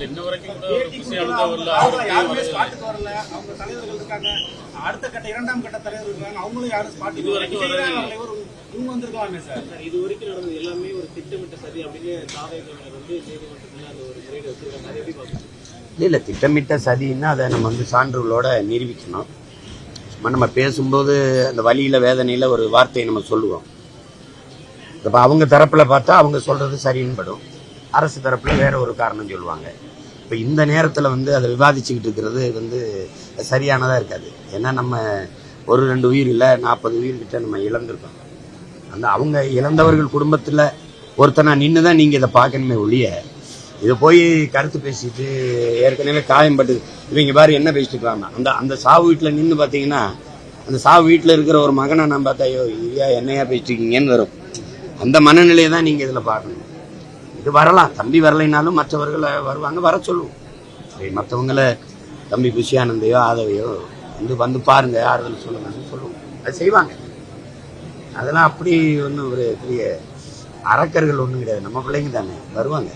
இன்ன வரைக்கும் கூட புஷி ஆனந்தா யாருமே ஸ்பாட்டுக்கு வரல. அவங்க தலைவர்கள் இருக்காங்க, அடுத்த கட்ட 2ஆம் கட்ட தலைவர் இருக்காங்க, அவங்களும் யாரும் ஸ்பாட்டுக்கு வர இவங்க வந்திருக்காங்க சார். இது வரைக்கும் நடந்தது எல்லாமே ஒரு திட்டமிட்ட சதி அப்படின்னு தாவேகவினர் வந்து நீதிமன்றத்தில் அந்த ஒரு முறையை வச்சிருக்காங்க. அதை எப்படி பார்க்கணும்? இல்லை திட்டமிட்ட சதின்னா அதை நம்ம சான்றுகளோட நிரூபிக்கணும். நம்ம பேசும்போது அந்த வலியில் வேதனையில் ஒரு வார்த்தையை நம்ம சொல்லுவோம். இப்போ அவங்க தரப்பில் பார்த்தா அவங்க சொல்கிறது சரின்னு படும், அரசு தரப்பில் வேற ஒரு காரணம் சொல்லுவாங்க. இப்போ இந்த நேரத்தில் அதை விவாதிச்சுக்கிட்டு இருக்கிறது சரியானதாக இருக்காது. ஏன்னா நம்ம ஒரு 2 உயிர் இல்லை 40 உயிர்கிட்ட நம்ம இழந்திருக்கோம். அவங்க இழந்தவர்கள் குடும்பத்தில் ஒருத்தனா நின்று தான் நீங்கள் இதை பார்க்கணுமே ஒழிய இதை போய் கருத்து பேசிட்டு ஏற்கனவே காயம்பட்டு இவங்க பாரு என்ன பேசிட்டு இருக்காங்க. அந்த சாவு வீட்டில் நின்று பார்த்தீங்கன்னா அந்த சாவு வீட்டில் இருக்கிற ஒரு மகனை நான் பார்த்தா ஐயோ ஐயா என்னையா பேசிட்டு இருக்கீங்கன்னு வரும். அந்த மனநிலையை தான் நீங்கள் இதில் பார்க்கணும். இது வரலாம், தம்பி வரலைனாலும் மற்றவர்களை வருவாங்க, வர சொல்லுவோம். மற்றவங்களை தம்பி புஷி ஆனந்தையோ ஆதவையோ வந்து பாருங்க ஆறுதல் சொல்லுங்கன்னு சொல்லுவோம். அது செய்வாங்க. அதெல்லாம் அப்படி ஒன்றும் ஒரு பெரிய அரக்கர்கள் ஒன்றும் கிடையாது. நம்ம பிள்ளைங்க தானே வருவாங்க.